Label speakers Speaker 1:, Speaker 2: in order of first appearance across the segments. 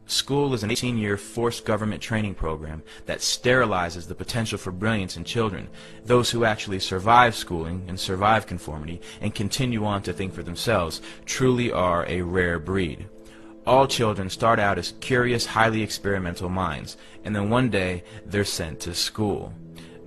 Speaker 1: School is an 18-year forced government training program that sterilizes the potential for brilliance in children. Those who actually survive schooling and survive conformity and continue on to think for themselves truly are a rare breed. All children start out as curious, highly experimental minds, and then one day they're sent to school.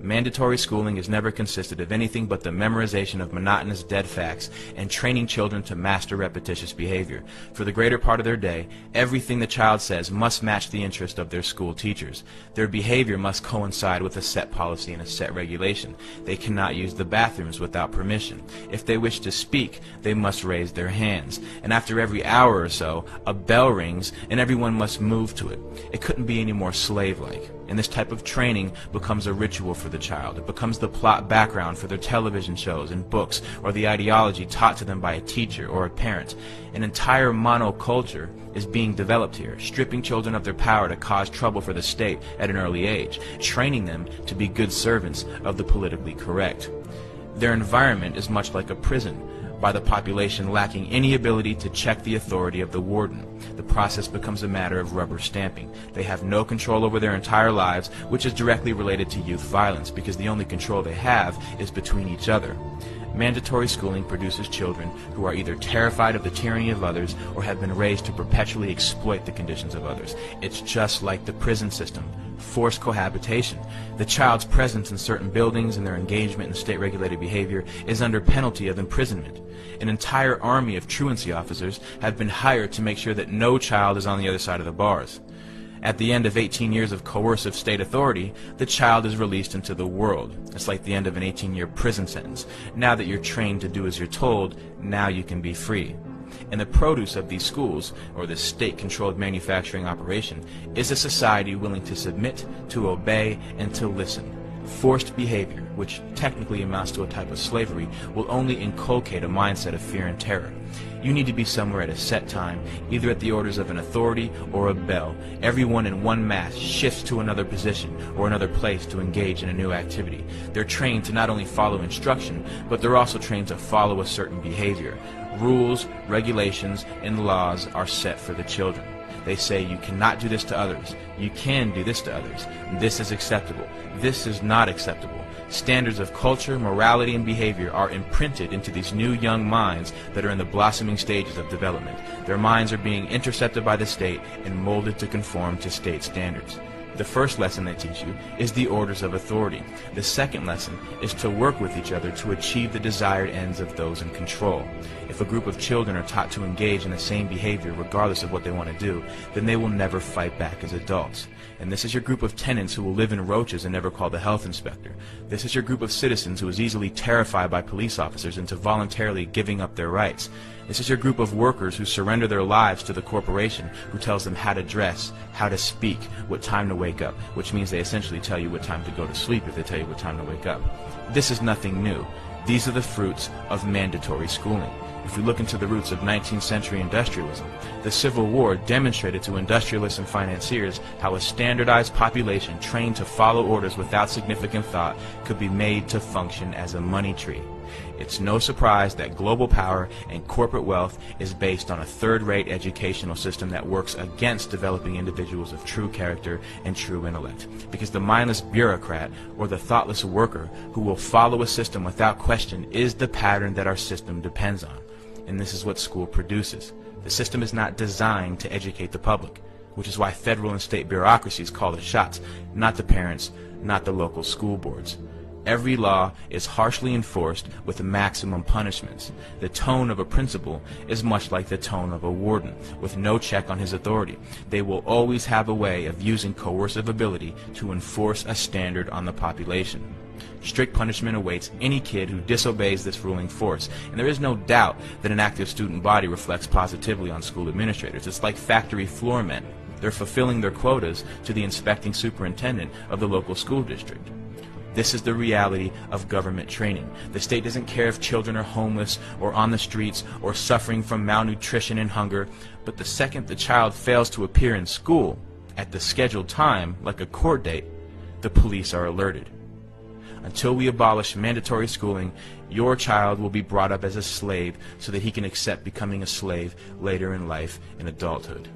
Speaker 1: Mandatory schooling has never consisted of anything but the memorization of monotonous dead facts and training children to master repetitious behavior. For the greater part of their day, everything the child says must match the interest of their school teachers. Their behavior must coincide with a set policy and a set regulation. They cannot use the bathrooms without permission. If they wish to speak, they must raise their hands. And after every hour or so, a bell rings and everyone must move to it. It couldn't be any more slave-like. And this type of training becomes a ritual for the child. It becomes the plot background for their television shows and books, or the ideology taught to them by a teacher or a parent. An entire monoculture is being developed here, stripping children of their power to cause trouble for the state at an early age, training them to be good servants of the politically correct. Their environment is much like a prison, by the population lacking any ability to check the authority of the warden. The process becomes a matter of rubber stamping. They have no control over their entire lives, which is directly related to youth violence, because the only control they have is between each other. Mandatory schooling produces children who are either terrified of the tyranny of others or have been raised to perpetually exploit the conditions of others. It's just like the prison system. Forced cohabitation. The child's presence in certain buildings and their engagement in state-regulated behavior is under penalty of imprisonment. An entire army of truancy officers have been hired to make sure that no child is on the other side of the bars. At the end of 18 years of coercive state authority, the child is released into the world. It's like the end of an 18-year prison sentence. Now that you're trained to do as you're told, now you can be free. And the produce of these schools, or this state-controlled manufacturing operation, is a society willing to submit, to obey, and to listen. Forced behavior, which technically amounts to a type of slavery, will only inculcate a mindset of fear and terror. You need to be somewhere at a set time, either at the orders of an authority or a bell. Everyone in one mass shifts to another position or another place to engage in a new activity. They're trained to not only follow instruction, but they're also trained to follow a certain behavior. Rules, regulations, and laws are set for the children. They say you cannot do this to others. You can do this to others. This is acceptable. This is not acceptable. Standards of culture, morality, and behavior are imprinted into these new young minds that are in the blossoming stages of development. Their minds are being intercepted by the state and molded to conform to state standards. The first lesson they teach you is the orders of authority. The second lesson is to work with each other to achieve the desired ends of those in control. If a group of children are taught to engage in the same behavior regardless of what they want to do, then they will never fight back as adults. And this is your group of tenants who will live in roaches and never call the health inspector. This is your group of citizens who is easily terrified by police officers into voluntarily giving up their rights. This is your group of workers who surrender their lives to the corporation who tells them how to dress, how to speak, what time to wake up, which means they essentially tell you what time to go to sleep if they tell you what time to wake up. This is nothing new. These are the fruits of mandatory schooling. If we look into the roots of 19th century industrialism, the Civil War demonstrated to industrialists and financiers how a standardized population trained to follow orders without significant thought could be made to function as a money tree. It's no surprise that global power and corporate wealth is based on a third-rate educational system that works against developing individuals of true character and true intellect. Because the mindless bureaucrat or the thoughtless worker who will follow a system without question is the pattern that our system depends on. And this is what school produces. The system is not designed to educate the public, which is why federal and state bureaucracies call the shots, not the parents, not the local school boards. Every law is harshly enforced with maximum punishments. The tone of a principal is much like the tone of a warden, with no check on his authority. They will always have a way of using coercive ability to enforce a standard on the population. Strict punishment awaits any kid who disobeys this ruling force, and there is no doubt that an active student body reflects positively on school administrators. It's like factory floor men. They're fulfilling their quotas to the inspecting superintendent of the local school district. This is the reality of government training. The state doesn't care if children are homeless or on the streets or suffering from malnutrition and hunger, but the second the child fails to appear in school at the scheduled time, like a court date, the police are alerted. Until we abolish mandatory schooling, your child will be brought up as a slave so that he can accept becoming a slave later in life in adulthood.